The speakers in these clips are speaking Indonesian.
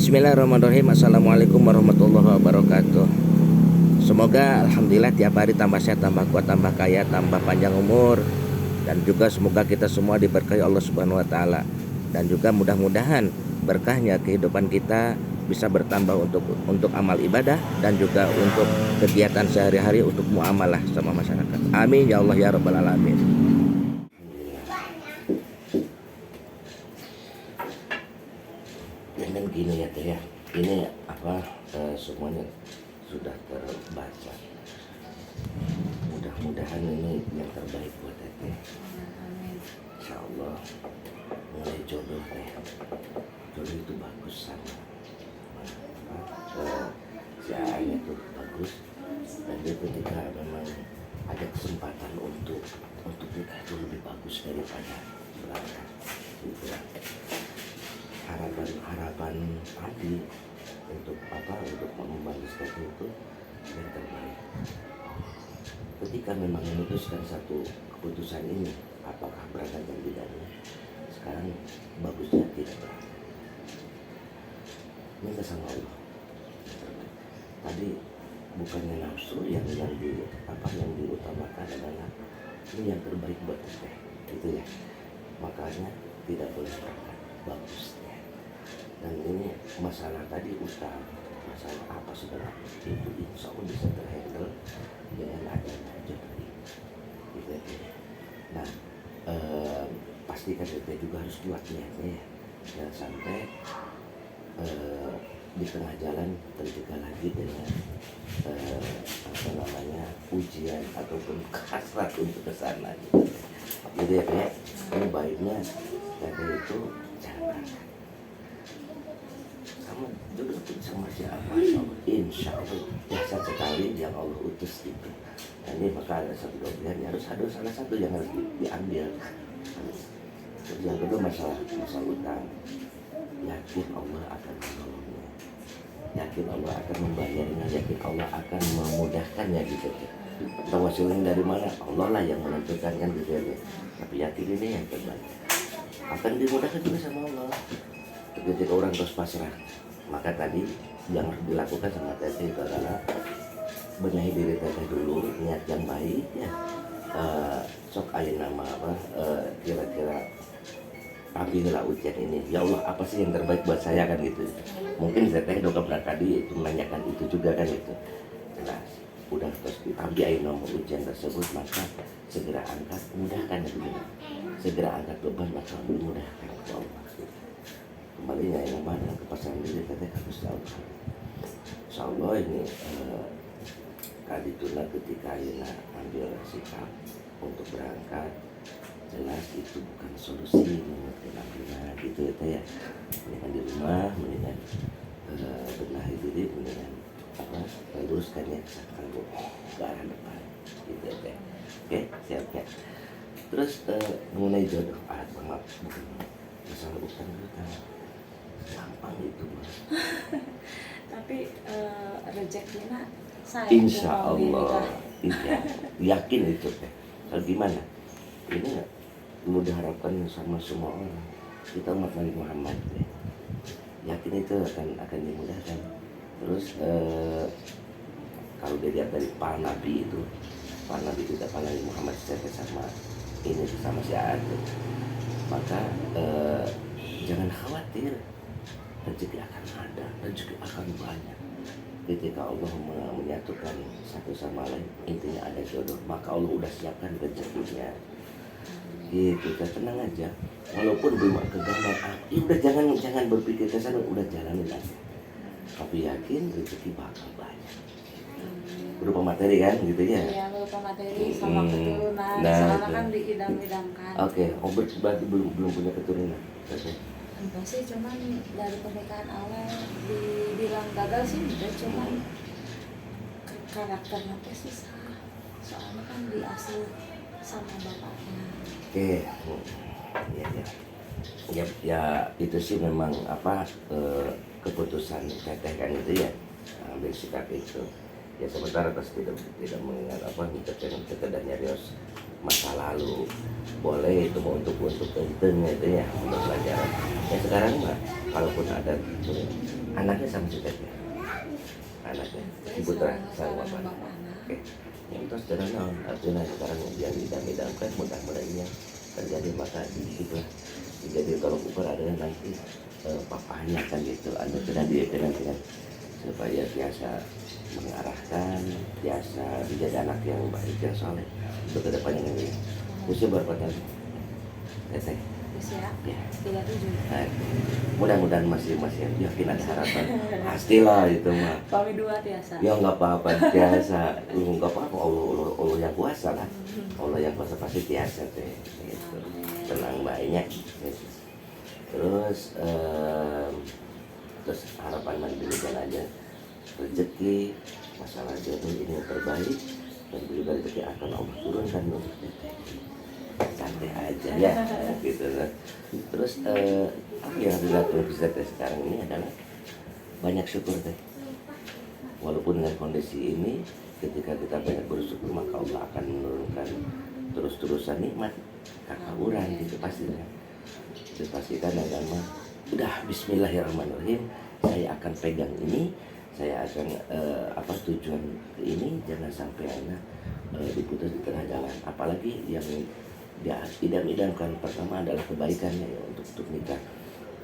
Bismillahirrahmanirrahim. Assalamualaikum warahmatullahi wabarakatuh. Semoga alhamdulillah tiap hari tambah sehat, tambah kuat, tambah kaya, tambah panjang umur. Dan juga semoga kita semua diberkahi Allah Subhanahu wa taala. Dan juga mudah-mudahan berkahnya kehidupan kita bisa bertambah untuk amal ibadah dan juga untuk kegiatan sehari-hari, untuk muamalah sama masyarakat. Amin ya Allah ya rabbal alamin. Dan gini ya teh ya, ini semuanya sudah terbaca. Mudah-mudahan ini yang terbaik buat teteh. Insya Allah mulai jodoh teh. Jodoh itu bagus sama si ayahnya tuh bagus, dan dia ketika memang ada kesempatan untuk nikah itu lebih bagus daripada berangkat gitu ya. Harapan tadi untuk membangun sesuatu itu yang terbaik. Ketika memang memutuskan satu keputusan ini, apakah berangkat dan tidaknya, sekarang bagusnya tidak berangkat. Minta sama Allah. Tadi bukannya nafsu yang diutamakan adalah ini yang terbaik buat kita, gitu ya. Makanya tidak boleh berangkat, bagus. Dan ini masalah tadi masalah apa sebenarnya itu insya Allah bisa terhandle dengan adanya jodoh gitu ya. Nah pastikan kita juga harus kuat niatnya ya, jangan sampai di tengah jalan terjebak lagi dengan ujian ataupun hasrat untuk kesana gitu ya. Ini baiknya kita itu jangan jodoh pun sama siapa, insya Allah jasad sekali yang Allah utus itu. Dan ini maka ada satu doanya, harus ada salah satu yang harus diambil. Terus yang kedua masalah utang, yakin Allah akan menolongnya, yakin Allah akan membayarnya, yakin Allah akan memudahkannya gitu. Tawasulnya dari mana? Allah lah yang menentukan kan gitu ya. Tapi yakin ini yang terbaik, akan dimudahkan juga sama Allah. Ketika orang terus pasrah, maka tadi yang harus dilakukan sama teteh itu adalah benahi diri teteh dulu, niat yang baik ya. Sok ayeuna nama kira-kira ambillah ujian ini, ya Allah apa sih yang terbaik buat saya kan gitu. Mungkin teteh doa tadi itu menanyakan itu juga kan gitu. Nah udah terus diambil ayeuna ujian tersebut, maka segera angkat, mudahkan gitu. Segera angkat beban, maka dimudahkan oleh Allah. Kembalinya yang mana ke pasangan diri teteh harus tahu. Insya Allah ini tadi tuna ketika Ayeuna ambil sikap untuk berangkat, jelas itu bukan solusi menurut kenapa gitu ya teh ya. Mendingan di rumah, mendingan benahi diri, mendingan luruskan ya kesangkaan ke arah depan gitu ya teh. Oke siap ya. Terus mengenai jodoh, maaf bukan masalah utang. Gampang itu mas. Tapi rezekinya saya insya Allah iya, yakin itu teh. Kalau gimana ini perlu diharapkan sama semua orang, kita umat Nabi Muhammad teh. Yakin itu akan dimudahkan. Terus kalau dilihat dari para nabi itu, para nabi tidak para Nabi Muhammad sama ini sama si Adam, maka jangan khawatir, rezeki akan ada, rezeki akan banyak. Ketika Allah menyatukan satu sama lain, intinya ada jodoh, maka Allah udah siapkan rezekinya. Gitu, tenang aja. Walaupun belum kegambar, udah jangan berpikir ke sana, udah jalanin aja. Tapi yakin rezeki bakal banyak. Berupa materi kan, gitu ya? Iya, berupa materi sama keturunan. Soalnya kan diidam-idamkan. Oke, berarti belum punya keturunan. Enggak sih, cuman dari pernikahan awal dibilang gagal sih enggak, cuman karakternya teh susah. Soalnya kan diasuh sama bapaknya. Oke, ya itu sih memang keputusan teteh kan itu ya, ambil sikap itu. Ya sementara terus tidak mengingat kita nyarios masa lalu, boleh itu mau untuk penting itu ya, untuk pelajaran. Ya sekarang mah kalaupun ada Anaknya sama si Teteh. Anaknya si Putra sama sama bapak. anak. Oke. Yang itu saudara naon artinya sekarang yang idam-idamkan mudah-mudahannya terjadi maka di situ lah. Jadi kalau ukur adalah nanti papahnya kan gitu ada tidak nanti kan supaya biasa mengarahkan biasa menjadi anak yang baik yang soleh untuk kedepannya ini. Usia berapa tahun? Teteh. Usia Ya. 37. Nah, mudah-mudahan masih yakin ada harapan. Pastilah itu mah. Kami dua biasa. Ya nggak apa-apa biasa, nggak apa-apa. Allah yang kuasa lah. Allah yang kuasa pasti biasa teh. Gitu. Tenang baiknya. Gitu. Terus harapan mandirikan aja rezeki masalah jodoh ini yang terbaik dan juga rezeki akan Allah turunkan untuk kita. Santai aja ya gitu kan. Terus apa yang harus dilakukan kita sekarang ini adalah banyak syukur teh. Walaupun dengan kondisi ini ketika kita banyak bersyukur maka Allah akan menurunkan terus-terusan nikmat kakaburan gitu pastinya. Dipastikan dan mah udah bismillahirrahmanirrahim saya akan pegang ini saya akan tujuan ini jangan sampai anak diputus di tengah jalan apalagi yang dia idam-idamkan pertama adalah kebaikannya ya, untuk nikah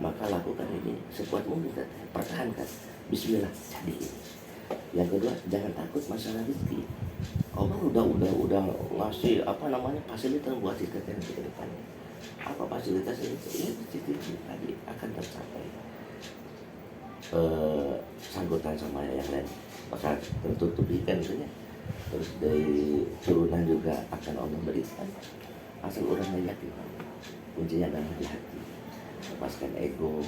maka lakukan ini sekuat mungkin pertahankan bismillah jadi ini yang kedua jangan takut masalah rezeki Allah udah ngasih fasilitas buat kita ke depannya apa fasilitas ini tadi akan tercapai sangkutan sama yang lain maka tertutupi kan ya. Terus dari turunan juga akan Allah berikan asal orang yakin kuncinya adalah di hati lepaskan ego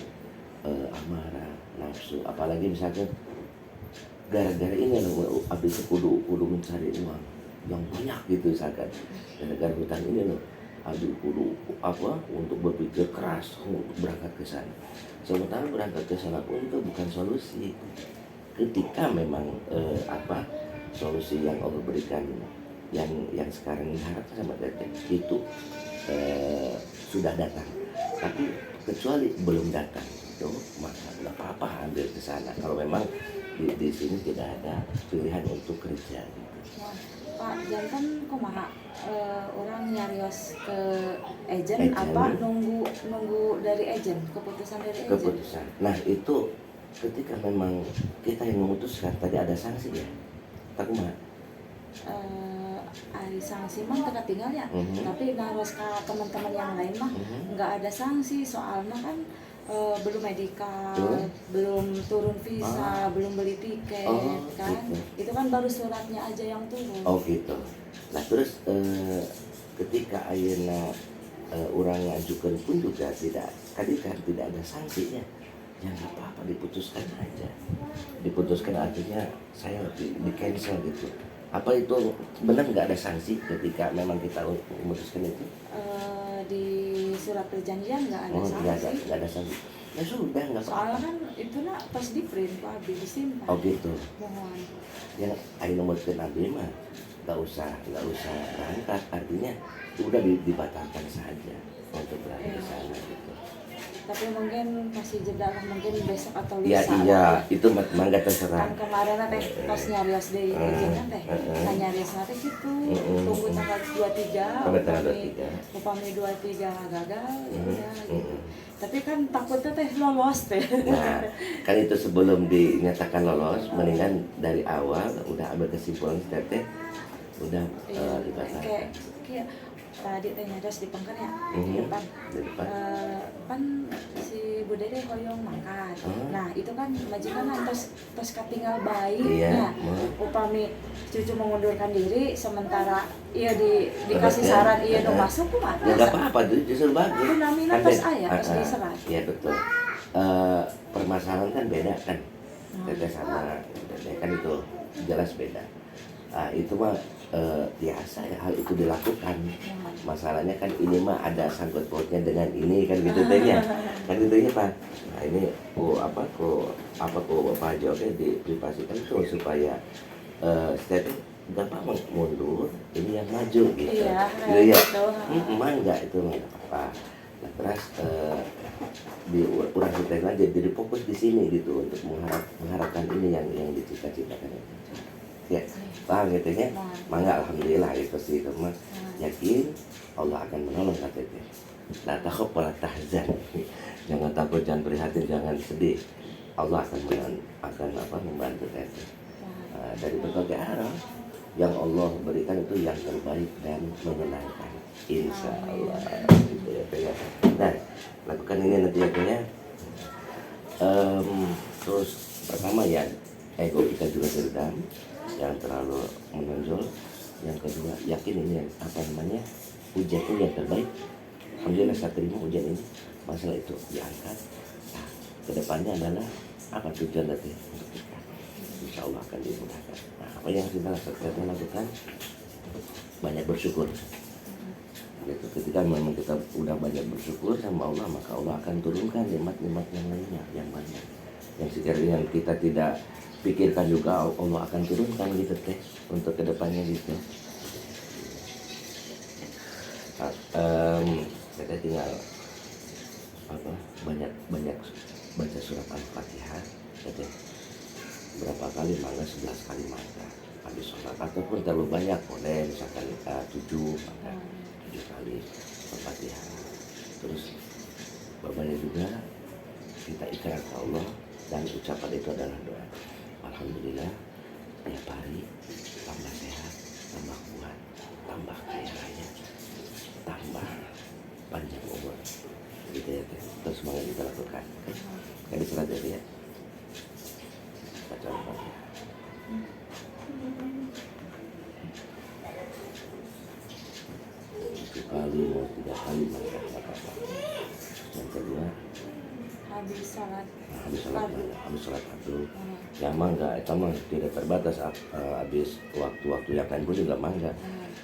amarah nafsu apalagi misalkan gara-gara ini loh habis kudu mencari uang yang banyak gitu misalkan gara-gara hutang ini loh aduh kudu untuk berpikir keras untuk berangkat ke sana. Sementara berangkat ke sana pun itu bukan solusi. Ketika memang solusi yang Allah berikan yang sekarang diharapkan sama Teteh itu sudah datang. Tapi kecuali belum datang itu maka nggak apa-apa ambil ke sana. Kalau memang di sini tidak ada pilihan untuk kerja gitu. Pak, jantan kumaha orang nyarios ke agent apa nunggu dari agent keputusan dari agent? Keputusan. Nah itu ketika memang kita yang memutuskan tadi ada sanksi ya, tak kumaha? Ada sanksi mah teka tinggal ya, tapi naros ke teman-teman yang lain mah nggak ada sanksi soalnya kan belum medikal, belum turun visa, belum beli tiket kan, gitu. Itu kan baru suratnya aja yang turun. Oh gitu. Nah terus ketika ayeuna orang ngajukan pun juga tidak ada sanksinya. Ya nggak apa-apa diputuskan aja. Diputuskan artinya saya di cancel gitu. Apa itu benar nggak ada sanksi ketika memang kita memutuskan itu? Di surat perjanjian nggak ada sanksi. Nggak ada sanksi. Ya sudah nggak apa-apa. Soalnya kan itu nak pas di print Pak Abi disimpan. Oh gitu. Mohon. Yang ayo nomorkan Abi mah nggak usah berangkat artinya udah dibatalkan saja untuk berangkat ke sana gitu. Tapi mungkin masih jeda lah mungkin besok atau lusa. Iya itu mangga terserah. Kan kemarin teh pas nyarios di izin teh, nyarios teh gitu. Tunggu tanggal 23. Upami 23 gagal, ya udah gitu. Tapi kan takutnya teh lolos teh. Nah, kan itu sebelum dinyatakan lolos, mendingan dari awal udah ambil kesimpulan teh udah dibatalkan. Kayak tadi teh nyarios di pangkal ya, di depan. Pan si Budede hoyong makan. Nah itu kan majikan terus katinggal bayi. Nah upami cucu mengundurkan diri sementara ia dikasih saran ia nu masuk kumaha. Ya nggak apa-apa justru bagus. Itu namina pas aya pas diserat. Iya betul. Permasalahan kan beda kan. Teteh sama Dede kan itu jelas beda. Itu mah biasa ya hal itu dilakukan. Masalahnya kan ini mah ada sangkut pautnya dengan ini kan gitu tehnya. Kan gitu ya Pak. Nah ini Pak Jokowi dipastikan tuh supaya step gampang mundur ini yang maju gitu. Iya. Gitu ya. Mangga itu nggak apa-apa. Nah, terus di urang kita aja jadi fokus di sini gitu untuk mengharapkan ini yang dicita-citakan. Ya, paham gitu ya? Mangga alhamdulillah itu sih mah yakin Allah akan menolong KTP. La takhaf wa la tahzan. Jangan takut, jangan prihatin, jangan sedih. Allah akan membantu KTP. Dari berbagai arah yang Allah berikan itu yang terbaik dan menyenangkan. Insya Allah. Gitu ya. Nah, lakukan ini nanti ya. Terus pertama ya ego kita juga teredam, yang terlalu menonjol. Yang kedua yakin ini ujian itu yang terbaik. Alhamdulillah saya terima ujian ini, masalah itu diangkat. Nah, kedepannya adalah apa tujuan nanti untuk kita, insya Allah akan dimudahkan. Nah, apa yang kita lakukan banyak bersyukur. Gitu. Ketika memang kita udah banyak bersyukur sama Allah, maka Allah akan turunkan nikmat-nikmat yang lainnya yang banyak, yang sekiranya kita tidak pikirkan juga Allah akan turunkan gitu teh untuk kedepannya gitu. Kita tinggal banyak baca surat Al-Fatihah gitu. Berapa kali mangga 11 kali mangga habis sholat, ataupun terlalu banyak boleh misalkan 7 kali Al-Fatihah. Terus babanya juga kita ikrar ke Allah, dan ucapan itu adalah doa. Alhamdulillah tiap hari tambah sehat, tambah kuat, tambah kaya raya, tambah panjang umur gitu ya. Terus semuanya kita lakukan. Jadi surat itu ya baca Al-Fatihah. Kali mau 3 kali maka apa-apa. Yang kedua habis sholat itu yang mangga itu mah tidak terbatas. Habis waktu-waktu yang kan pun juga mangga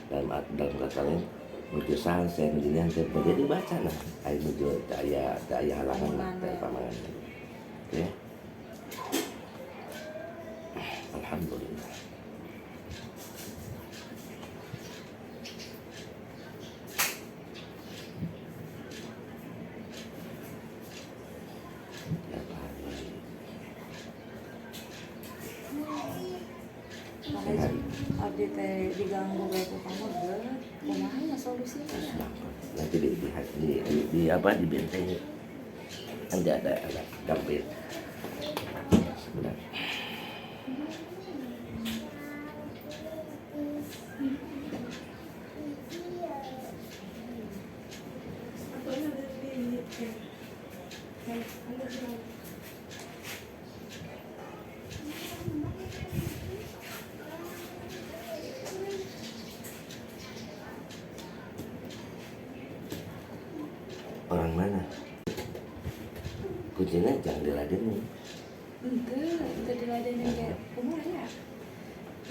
dalam kata lain lukisan saya begini yang jadi baca nah ayo menuju daya halangan dari pamangan ya. Alhamdulillah. Abdi teh diganggu bae ku kamu kumaha solusinya? Nanti di bentengi kan ada gambir sebenarnya. Orang mana? Kuncinya jangan diladenin. Ente diladenin kayak kumaha ya?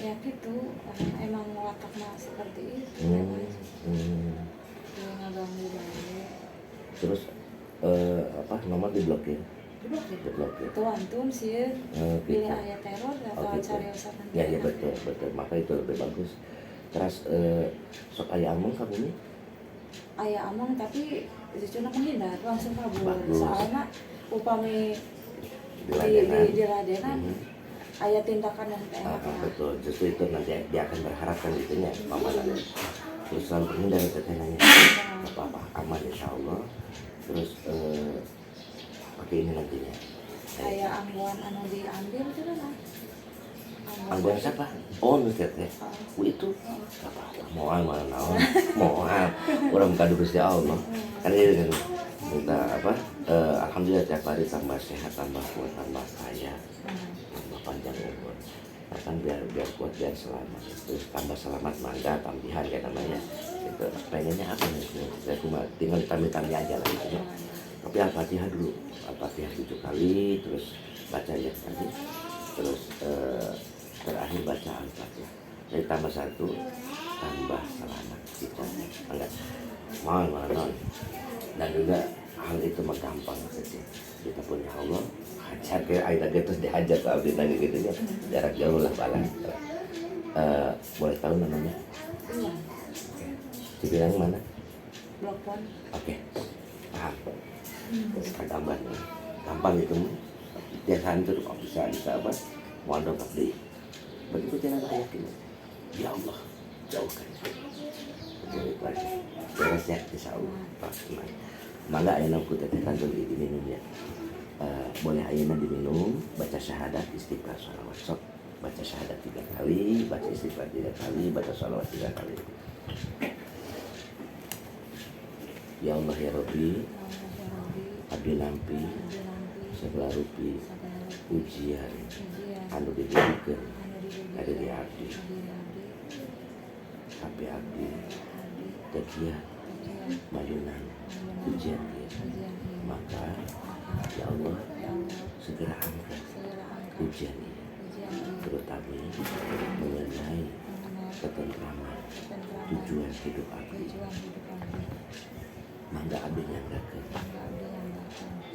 Ya gitu, emang wataknya seperti itu. Dia ngaganggu bae. Terus nomor diblokir. Diblokir. Tuan sih pilih ayat teror atau cariosan. Ya betul. Maka itu lebih bagus. Terus sok aya among kamu ini? Aya among tapi cuna menghindar langsung kabur. Soalnya upami diladenan aya tindakan yang enak. Betul, justru itu nanti dia akan berharapkan itunya pamanannya. Terus selalu menghindar tetenanya. Apa-apa aman insya Allah. Terus pakai ini nantinya. Aya angguan anu diambil itu kan. Angguan siapa? Oh, nutet teh. Itu apa? Moal mana naon? Moal. Urang kadu Gusti Allah. Kan ieu kan minta alhamdulillah tiap hari tambah sehat, tambah kuat, tambah kaya, tambah panjang umur. Kan biar kuat, biar selamat. Terus tambah selamat mangga tambihan kayak namanya. Itu pengennya apa nih? Saya cuma tinggal ditambih aja lah gitu. Tapi Al-Fatihah dulu. Al-Fatihah 7 kali, terus baca ayat tadi. Terus terakhir baca Al-Fatihah. Jadi tambah 1, tambah selamat kita. Enggak. Mohon. Dan juga hal itu mah gampang saja. Kita punya Allah, hajar ke air lagi terus dihajar ke abdi tadi gitu ya. Jarak jauh lah balas. Boleh tahu namanya? Iya. Cibilang mana? Blok Pon. Oke. paham gambar gampang itu dia hancur kok bisa apa mau dongkap deh begitu jangan yakin ya Allah jauhkan jadi lagi beresnya insya Allah pasti mangga ayana ku teteh kandung diminum ya. Boleh ayana diminum baca syahadat istighfar sholawat sok baca syahadat 3 kali baca istighfar 3 kali baca sholawat 3 kali. Ya Allah ya Rabbi abdi nampi segala rupi ujian anu diberikan ada di abdi tapi abdi tekian mayunan ujian dia maka ya Allah segera angkat ujian ini terutama mengenai ketentraman tujuan hidup abdi mangga abdi nyanggakeun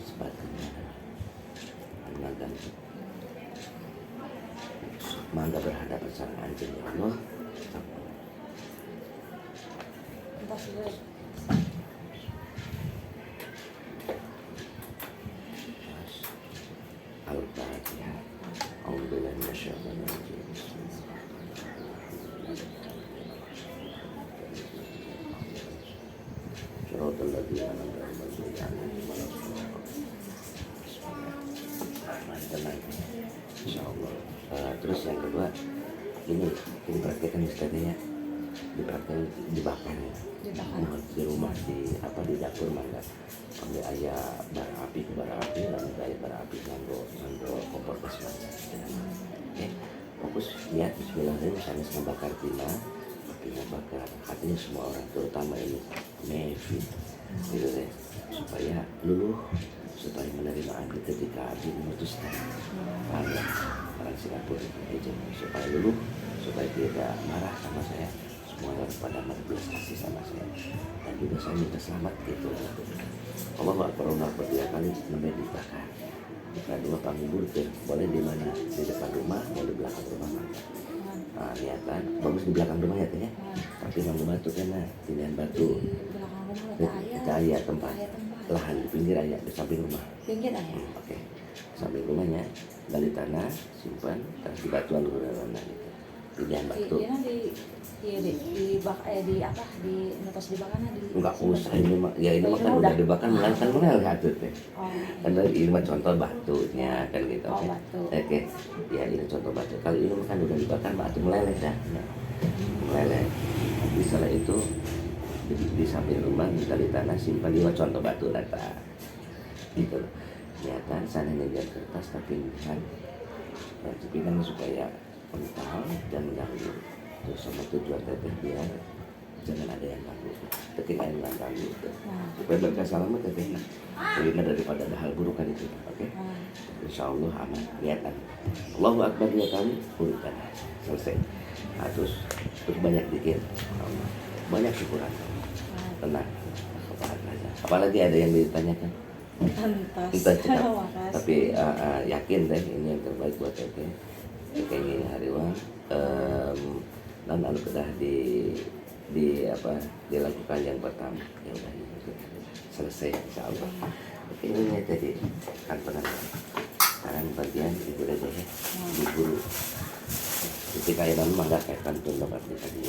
sebagaimana magang mangga berhadapan sama anjing ya Allah Al-Fatihah. A'udzubillahi minasyaitonir rajim. Shiratal ladzina an'amta 'alaihim tenang insyaallah. Terus yang kedua ini praktekkan Ustaznya dipraktekan dibakar di rumah di dapur mangga ambil ayah bara api lalu ayah bara api nganggo kompor gas mangga fokus niat bismillahirrahmanirrahim sanes membakar tina apinya bakar hatinya semua orang terutama ini Mevi gitu deh supaya luluh supaya menerima abdi ketika abdi memutuskan orang Singapura supaya luluh supaya tidak marah sama saya semua orang pada berbelas kasih sama saya dan juga saya minta selamat gitu Allah Akbar dia kali sampai dibakar nah dua panggibur boleh di mana di depan rumah boleh di belakang rumah nah niatan bagus di belakang rumah ya tanya tapi bangku batu kena pilihan batu kita ayat tempat lahan di pinggir ayat di samping rumah oke. Samping rumahnya gali tanah simpan terus di batuan lururan gitu pilihan batu di netos dibakarnya di enggak usah ini mah ya ini mah kan udah dibakar kan mengal atut teh karena ini mah contoh batunya kan gitu oke ya ini contoh batu kalau ini kan udah dibakar batu meleleh dah meleleh misalnya itu di samping rumah di tanah simpan di contoh batu data gitu niatan sana ngejar kertas tapi kan cepingan supaya kental dan mengganggu terus sama tujuan teteh biar jangan ada yang ganggu ketika yang ganggu supaya berkah selamat teteh terima daripada ada hal buruk kan itu oke insyaallah aman niatan Allahu Akbar 2 kali urutan selesai terus banyak dikir banyak syukuran tenang apalagi ada yang ditanyakan Entas. Tapi yakin deh ini yang terbaik buat teteh kayak gini hariwang dan lalu sudah dilakukan yang pertama ya udah itu selesai insyaallah oke ini tadi kan pernah sekarang bagian ibu deh di guru ketika ayah nama nggak kayak kantun dapat di tadi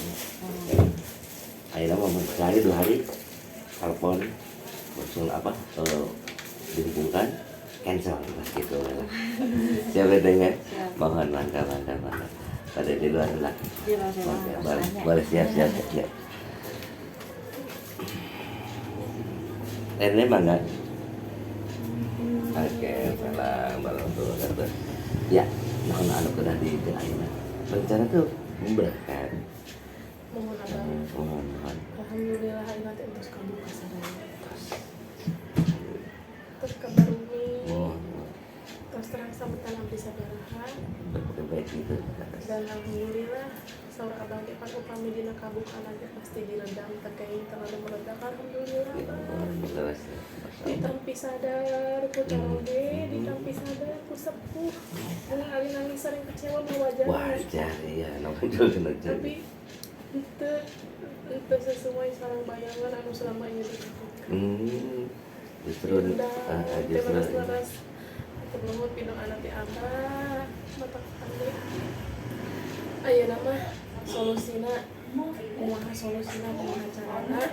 ayah nama sehari 2 hari telepon langsung dihubungkan cancel gitu lah siapa dengan mohon langkah pada di luar lah boleh siap ini mangga oke salam warahmatullahi wabarakatuh ya mohon anak sudah di ayeuna rencana tuh memberkan mohon alhamdulillah ayeuna teh terus kamu kasadaya terus kabarumi terus terang sambutan abdi sabaraha baik gitu dan alhamdulillah saur abang teh pan upami dina kabukaan teh pasti diredam terkait terlalu meledak alhamdulillah ditampi sadar ku caroge ditampi sadar ku sepuh dengan alih-alih sering kecewa wajar ya namanya tapi itu sesuai sareng bayangan anu selama ini dilakukan justru leres sebelum pino anak di abah mata kami ayo nama solusina kumaha solusina kumaha carana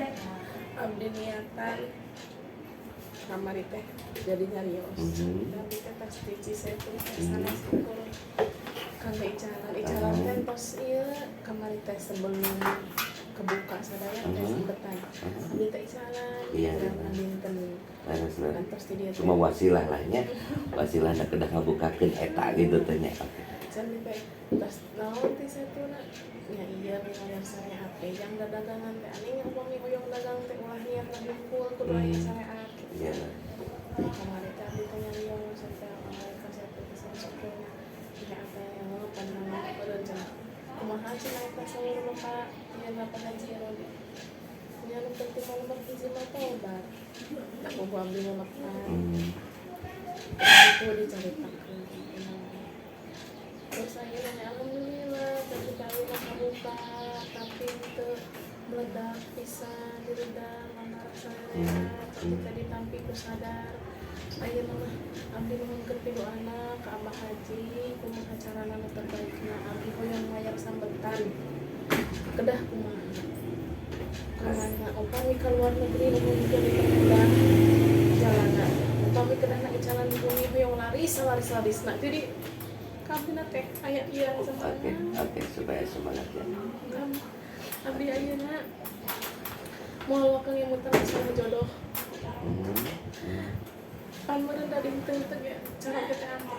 abdi niatan kamari teh jadi nyarios abdi teh tas tici setu sana syukur kangge icalan teh tos ieu kamari teh sebelum kebuka sadaya teh sempetan abdi teh icalan abdi ten kantos di dia cuma wasilah lahnya wasilah nak kedah ngabukakeun eta gitu teh nya. Jadi teh tas naon teh satuna nya iya misalnya saya apa yang dagangan teh ani ngomongin hoyong dagang teh ulah niat lagi full kudu aya syariat Iya. kemarin teh abdi teh nyariong sampai kasih teh sesuatunya ya apa yang pandangan berencana kumaha sih naik ke seluruh Bapak ya Bapak Haji Rodi nya nu penting mah izin mah tobat aku abdi mah itu diceritakan terus akhirnya alhamdulillah ketika kita buka tapi itu meledak bisa diredam mana rasanya ketika ditampi ku sadar akhirnya mah abdi nuhunkeun pidu anak ke Abah Haji kumaha carana nu terbaikna abdi hoyong mayar sambetan kedah kumaha karena upami ka luar negeri nuhunkeun dipermudah jalanan upami kedah na jalan di bumi hoyong laris-larisna jadi kabina teh aya ieu semangat. Oke, supaya semangat ya. Abdi ayeuna moal wakang yang muter masalah jodoh. Pan meureun da dinten teh ge cara kita apa.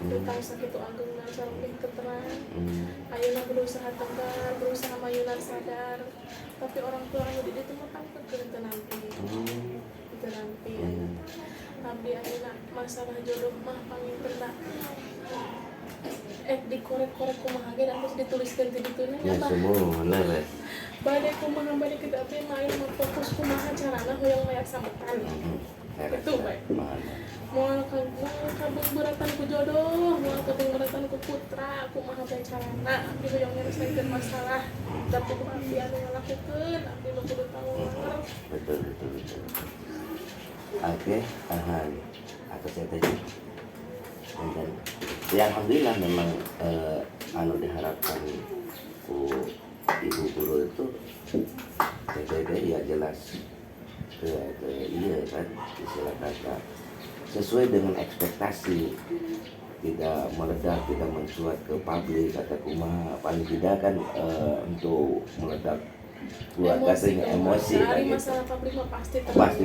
Tentang sakitu agungna cara kita terang. Ayeuna berusaha tegar, berusaha mayunan sadar. Tapi orang tua anu di ditu mah pangkeun teu nampi. Teu nampi. Abdi ayeuna masalah jodoh mah pangintenna dikorek-korek kumaha ge dan terus dituliskeun di dituna ya semua leres bade kumaha bade kita teh main mah fokus kumaha carana hoyong mayar sambetan itu bae moal kabung beratan ku jodoh moal kabung beratan ku putra kumaha bae carana abdi hoyong nyelesaikeun masalah tapi ku abdi anu ngalakukeun abdi nu kudu tawar betul oke atau saya tadi dan ya alhamdulillah memang anu diharapkan ku ibu guru itu ya jelas iya kan istilah kata sesuai dengan ekspektasi tidak meledak tidak mencuat ke publik kata kumaha paling tidak kan untuk meledak keluarga sehingga emosi hari gitu. masalah pabrik mah pasti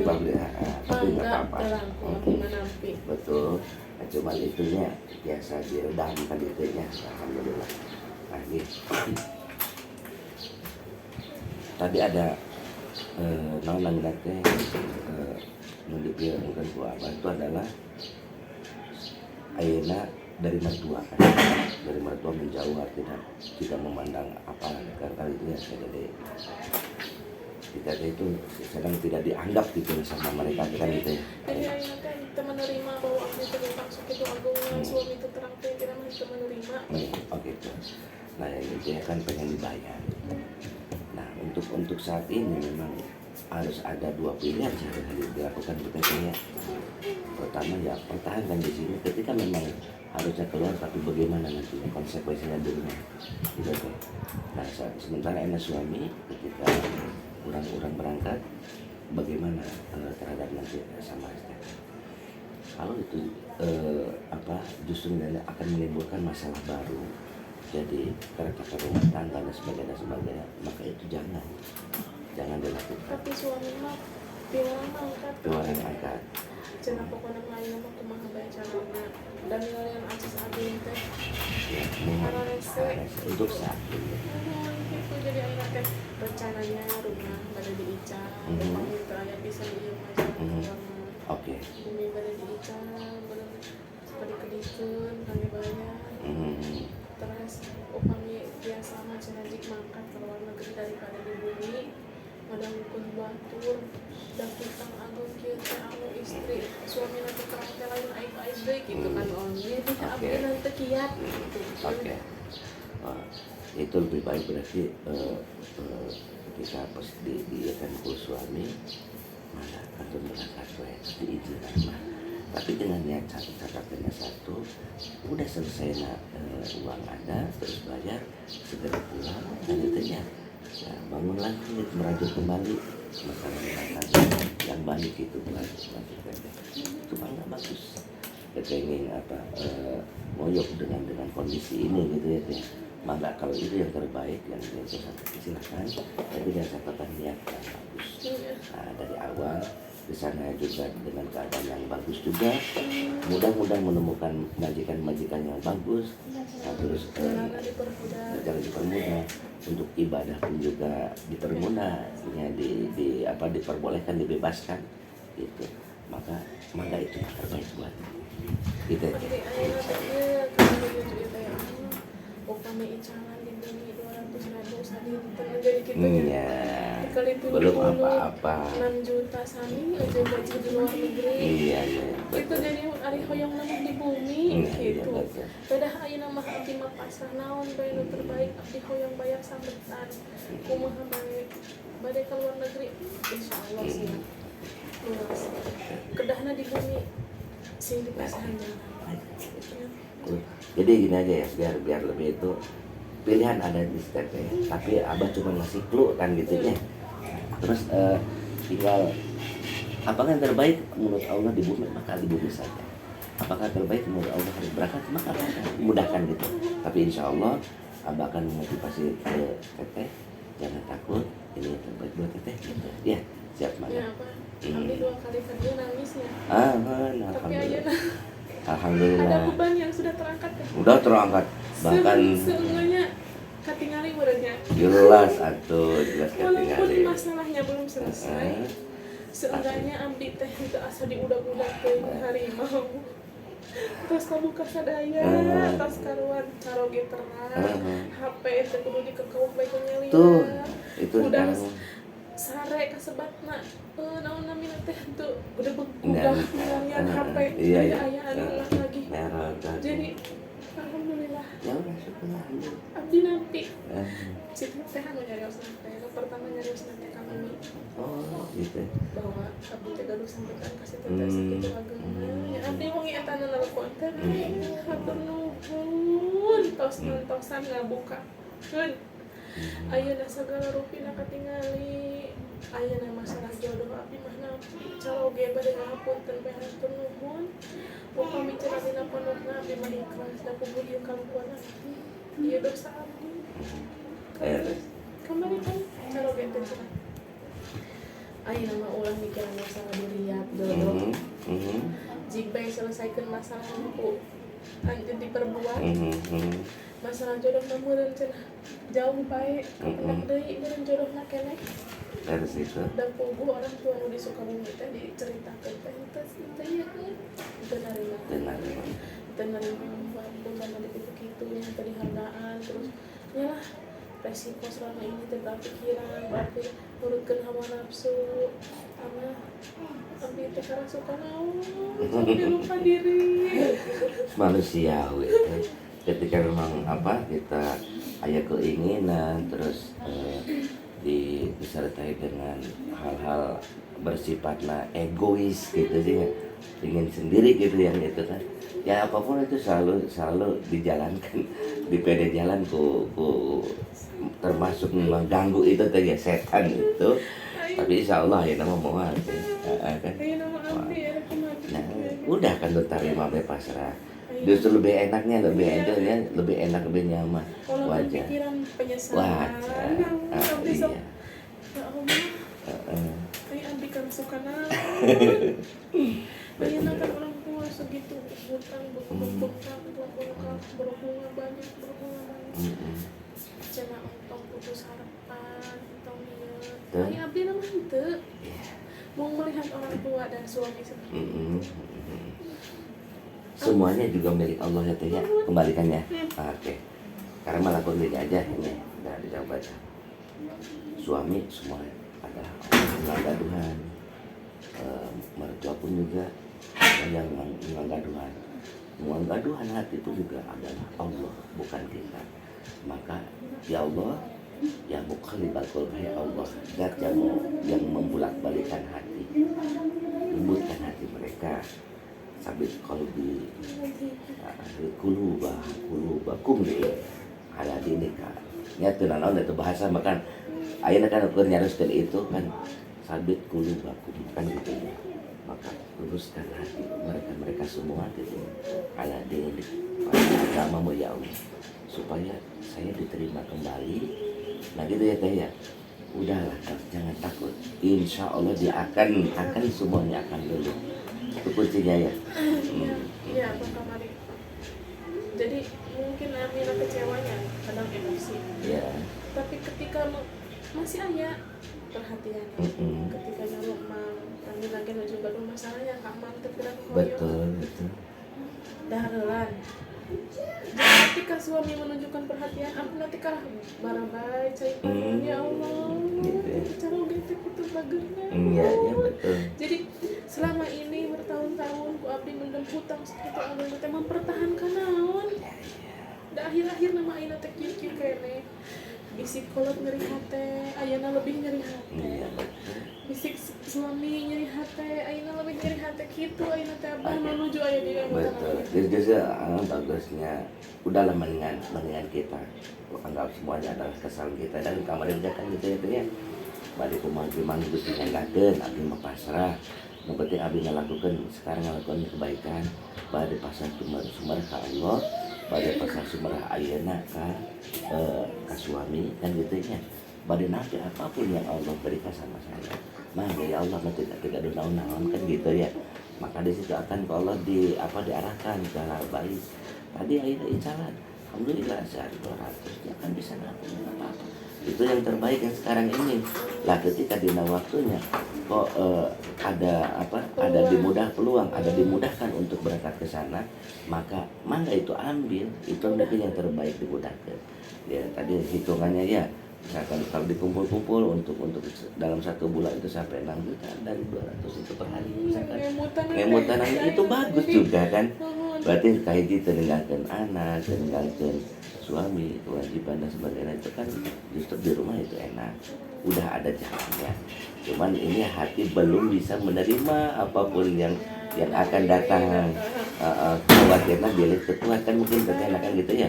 publik tapi nggak apa-apa betul nah, cuman itunya biasa diredam kan itunya alhamdulillah nah gitu. Tadi ada nang teh nulipir bukan ku apa itu adalah ayeuna dari mertua kan dari mertua menjauh artinya tidak memandang apa karena itu ya jadi kita itu sedang tidak dianggap gitu sama mereka kan gitu ya. Jadi ayeuna kan kita menerima bahwa abdi teh dipaksud itu agungan suami itu terang teh kita mah itu menerima. Oke itu. Nah yang itu ya kan pengen dibayar. Nah untuk saat ini memang harus ada dua pilihan yang harus dilakukan betulnya. Pertama ya pertahankan di sini ketika memang harusnya keluar tapi bagaimana nantinya konsekuensinya di rumah gitu kan. Nah sementara enak suami ketika orang berangkat bagaimana terhadap nanti sama istri. Kalau itu justru akan menimbulkan masalah baru. Jadi kereta rumah tangga dan sebagainya, maka itu jangan dilakukan. Tapi suami mah piwuran angkat. Cenah pokona lain mah kumaha bae carana dan ngalian acis abdi teh. Para rese untuk saat ini. Itu jadi ayeuna teh rencananya rumah bade diical, pamit aya bisa ieu mah. Oke. Bumi bade diical, bade kedikeun kami bayar. Terus upami biasa mah cenah jik mangkat ke luar negeri daripada di bumi madangkeun batur dan kita agung kieu teh anu istri suami nanti terang teh lain aib-aib deui gitu kan only itu abdi nanti kiat gitu. Oke. Itu lebih baik berarti ketika pas diiakan ku suami atau berangkat diizinkan mah. Tapi dengan niat catatannya satu, udah selesai uang ada, terus bayar, segera pulang, dan itu ya bangun lagi, merajut kembali masalah yang baik itu buat itu nggak bagus. Kita ingin ngoyok dengan kondisi ini gitu ya. Maka kalau itu yang terbaik yang silakan, tapi dengan catatan niat yang bagus. Nah, dari awal di sana juga dengan keadaan yang bagus juga, mudah-mudahan menemukan majikan-majikan yang bagus. Nah, terus jangan dipermudah, untuk ibadah pun juga dipermudah, ya, diperbolehkan, dibebaskan gitu. Maka itu yang terbaik buat kita. Kami icanan di bumi 200.000 sani jadi kita kali belum apa-apa 6 juta sani aja gaji di luar negeri. Iya, itu jadi ari hoyong nama di bumi gitu. Pedah ayeuna mah abdi mah pasrah naon bae nu terbaik abdi hoyong bayar sambetan kumaha bae bade ka luar negeri insyaallah sih luas kedahna di bumi sing dipasahan jadi gini aja ya, biar lebih itu pilihan ada di step ya. Tapi abah cuma ngasih clue kan gitu ya. Terus tinggal apakah yang terbaik menurut Allah di bumi, maka di bumi saja. Apakah terbaik menurut Allah harus berangkat, maka mudahkan gitu. Tapi insya Allah abah akan memotivasi ke teteh, jangan takut, ini yang terbaik buat teteh gitu. Ya, siap mana? Ya apa? Abdi 2 kali kerja nangis ya. Tapi ayeuna alhamdulillah. ada beban yang sudah terangkat ya? Udah terangkat, bahkan seenggaknya katingali urangnya. jelas jelas Walaupun katingali. masalahnya belum selesai, seenggaknya abdi teh itu asa diudak-udak ke harimau. Terus kamu kasadaya, terus karuan caroge terang, HP itu kudu dikekeuh bae ku nyelina. Tuh, itu udah sekarang sare kasebatna naon namina teh tuh udah begudah ngalian HP iya. aya anu lagi. Merah Jadi alhamdulillah ya udah syukurlah. abdi nampi cita teh anu nyarios teh pertama nyarios teh kami Oh gitu. bahwa abdi teh gaduh sampetan ka situ teh sakitu agama nya abdi wong eta nu nelpon teh hatur nuhun tos-tosan ngabukakeun ayeuna segala rupina katingali ayeuna masalah jodoh abdi mah nampi caroge bade ngapunten bae hatur nuhun mun pamikiran dina penuhna abdi mah ikhlas da kubur ieu kaluhuran abdi ieu dosa abdi kamari kan caroge teh cenah ayeuna mah ulah mikiran masalah diriat jodoh jik bae selesaikeun masalah ku anjeun diperbuat masalah jodoh mah meureun cenah jauh baik kapan deui meureun jodohna keneh dari situ dan puguh orang tua nu di Sukabumi teh diceritakeun teh teh ieu kan teu narima beban mah dikitu nya teh dihargaan terus nyalah resiko selama ini teh pikiran berarti nurutkeun hawa nafsu ama abdi teh karasukan naon sampai lupa diri manusiawi. Ketika memang kita ada keinginan terus disertai dengan hal-hal bersifatnya egois gitu sih, ingin sendiri gitu yang itu kan ya apapun itu selalu dijalankan di pede jalan ku termasuk mengganggu itu teh ya setan itu. Tapi insya Allah ya nama mau kan nah udah kan lu terima pasrah. Justru lebih enaknya, lebih enjoynya, lebih enak, lebih nyaman. Wajar. Wajar. Iya. Ya Allah. Kayak abdi kan suka naon. Bayangkan kan orang tua segitu hutang, berbunga banyak. Cenah ontong putus harapan, ontong niat. Kayak abdi nama henteu. Mau melihat orang tua dan suami seperti itu. Semuanya juga milik Allah ya teh ya, kembalikannya. Oke. Karena melakukan diri aja ini udah dicoba aja. Suami semua adalah penggaduhan. Mertua pun juga yang menggaduhan. Menggaduhan hati itu juga adalah Allah, bukan kita. Maka ya Allah Ya muqallibal qulub, ya Allah, zat yang membolak-balikan hati, lembutkan hati mereka. Sabit qalbi qulubakum ala dinika. Nya teu naon eta bahasa makan ayeuna kan keur nyaroskeun itu kan sabit qulubakum kan gitu ya. Maka luruskan hati mereka semua gitu ala dinik agamamu ya Allah, supaya saya diterima kembali. Nah gitu ya teh ya, udahlah jangan takut, insya Allah dia akan semuanya akan luluh. Itu kuncinya ya. Iya Bang Kamari. Jadi mungkin Amina kecewanya kadang emosi. Iya. Tapi ketika masih ada perhatian, ketika nyuruh mang kami lagi juga ada masalahnya kak mang tergerak Betul. daharelan. Jadi ketika suami menunjukkan perhatian, aku nanti kalah barabai cai ya Allah, cara gitu itu bagernya. Iya betul. Jadi selama ini bertahun-tahun ku abdi mendem hutang sekitu abdi teh mempertahankan naon. Da akhir-akhir nama ayeuna teh kieu kene. Bisik kolot nyeri hate, ayeuna lebih nyeri hate. Iya betul. Bisik suami nyeri hate, ayeuna lebih nyeri hate kitu ayeuna teh abah menuju aya di Betul. Jadi bagusnya udahlah mendingan kita anggap semuanya adalah kesalahan kita, dan kemarin kan gitu ya. Bari kumaha gimana Gusti nganggakeun abdi mah pasrah. Nu penting abdi ngalakukeun sekarang ngalakukeun kebaikan, bari pasrah sumber ka Allah, bari pasrah sumber ayeuna ka suami kan gitu nya. Bari napi apapun yang Allah berikan sama saya. Nah, ya Allah tidak ada naon-naon kan gitu ya. Maka di situ akan Allah diarahkan ke hal baik. Tadi ayeuna incalan, alhamdulillah sehari 200 ya kan bisa nabung apa-apa. Itu yang terbaik yang sekarang ini. Lah ketika dina waktunya kok ada peluang, ada dimudahkan untuk berangkat ke sana, maka mangga itu ambil, itu mungkin yang terbaik dimudahkan. Ya tadi hitungannya ya, misalkan kalau dikumpul-kumpul untuk dalam 1 bulan itu sampai 6 juta dari 200 itu per hari misalkan. Ngemutanannya itu bagus juga kan. Berarti kayak gitu meninggalkan anak, meninggalkan suami, kewajiban dan sebagainya itu kan justru di rumah itu enak, udah ada jalannya. Cuman ini hati belum bisa menerima apapun yang akan datang. Khawatirnya dia kuat kan mungkin kan gitu ya.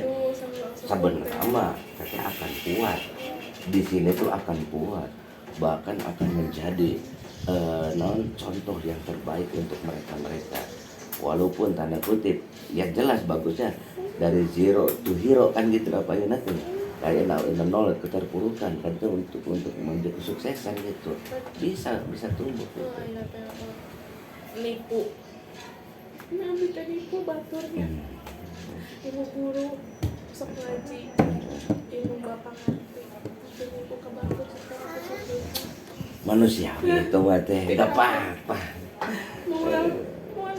Sebenarnya tapi akan kuat di sini tuh akan kuat, bahkan akan menjadi contoh yang terbaik untuk mereka. Walaupun tanda kutip ya jelas bagusnya dari zero to hero kan gitu apa ya nanti kayak nol keterpurukan kan itu untuk menjadi kesuksesan gitu bisa tumbuh gitu. Nipu nabi tadi nipu baturnya ibu guru sok ngaji ibu bapak ngerti nipu ke batur sekarang manusiawi itu teh nggak apa-apa mual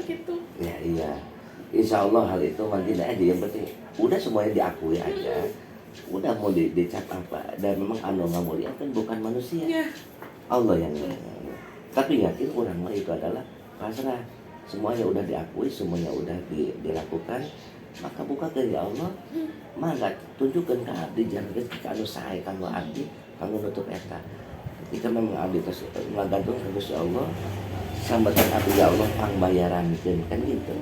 gitu ya. Iya, insya Allah hal itu tidak aja, yang penting udah semuanya diakui aja, udah mau dicap apa, dan memang anu ngamuliakan bukan manusia, Allah yang tapi yakin orang mah itu adalah pasrah, semuanya udah diakui, semuanya udah dilakukan, maka buka ke ya Allah, mangga tunjukkan ke abdi jangan ketika anu sae kanggo abdi kanggo nutup eta. Ketika memang abdi terus ngagantung ke Gusti Allah, sambatan abdi ya Allah pangbayarankeun kan gitu.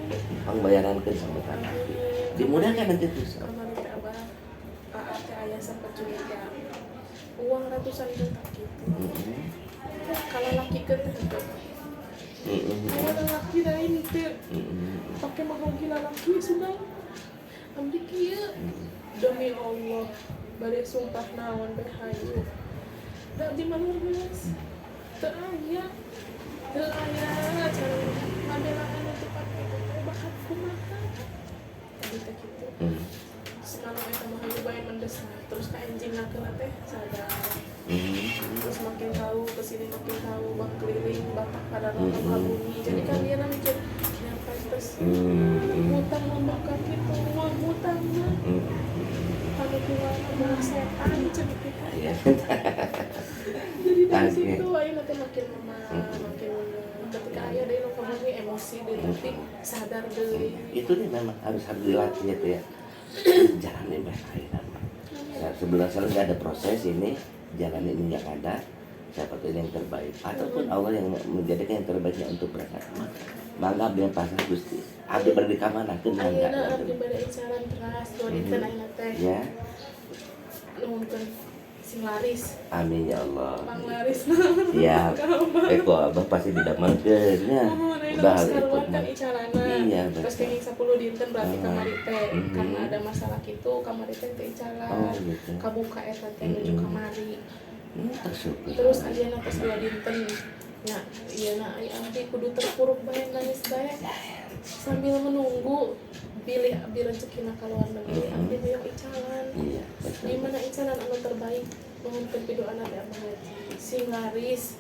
Pangbayarankeun sambatan abdi. Dimudahkan nanti terus. Kemarin teh abah aya sempat curiga. Uang ratusan itu tak gitu. Kalau laki ke teh ada laki lain teh. Pakai mahal gila laki sudah. Abdi kieu demi Allah bade sumpah naon teh hayu. Da di mana belas? Teu aya cara ngabelaan untuk pakai teh bakat kumaha. Tadi teh kitu. Semalam eta mah hayu bae mendesak terus ka enjing ngakeun teh sadar. Terus makin tahu kesini makin tahu bang keliling bapak pada nonton bumi. Jadi kan dia mikir nyampe terus hutang membakar gitu uang hutang mah. Kalau keluar adalah setan jadi kita. Jadi dari situ ayo nanti makin ketika ayah dari nongkrong bumi emosi deh tapi sadar deh. Itu nih memang harus dilatih itu ya. Jangan baik sebelum selalu ada proses ini, jalan ini yang ada, siapa tahu ini yang terbaik ataupun Allah yang menjadikan yang terbaiknya untuk mereka. Mangga biar pasang Gusti. Abdi berde ka mana keun mangga. Ayeuna abdi bade icaran teras dua dinten ayeuna teh. Ya. Nuhunkeun sing laris. Amin ya Allah. Pang laris. Ya. Eko abah pasti didamelkeun ya. Udah hal itu kan icarana. Iya, Terus betul. kenging 10 dinten berarti kamari teh. Mhm. Karena ada masalah kitu kamari teh teu icaran. Oh, gitu. Kabuka eta teh nuju kamari. Tersyukur. Terus ayeuna tos 2 dinten. Ya, ieuna ai abdi kudu terpuruk bae nangis bae. Sambil menunggu pilih abdi rezekina ka luar negeri. Abdi hoyong icaran. Iya, betul. Di mana icaran anu terbaik nuhunkeun pidu anak teh Abah Haji. Sing laris.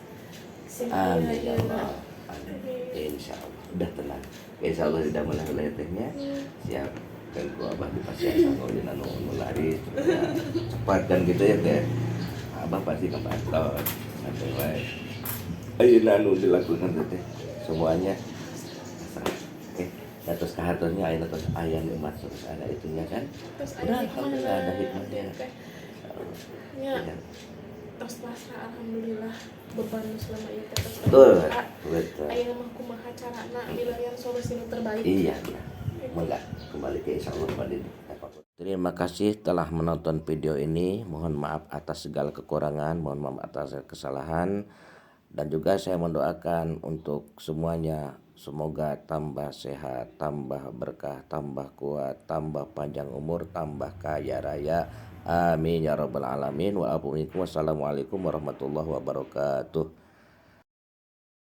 Sing Amin ya ayeuna. Allah. Amin. Insya Allah. Udah tenang. Insya Allah tidak menang letehnya. Siap. Dan gua abah dipastikan ngolin anu laris. Ya, cepat kan gitu ya teh. Abah pasti kebantu. Santai wae. Ayeuna anu dilakukan teh semuanya. Oke. Dan terus kehaturnya ayeuna terus aya nikmat terus ada itunya kan. Terus Udah, ada alhamdulillah ada hikmahnya. hikmahnya. Ya, Ya. terus pasrah alhamdulillah beban selama ieu teh terus Betul. Kak, Betul. ayeuna mah kumaha carana milarian solusi nu terbaik. Iya, iya. Mangga kembali ke insya Allah pada ini. Terima kasih telah menonton video ini. Mohon maaf atas segala kekurangan, mohon maaf atas kesalahan, dan juga saya mendoakan untuk semuanya semoga tambah sehat, tambah berkah, tambah kuat, tambah panjang umur, tambah kaya raya. Amin ya rabbal alamin. Wassalamualaikum warahmatullahi wabarakatuh.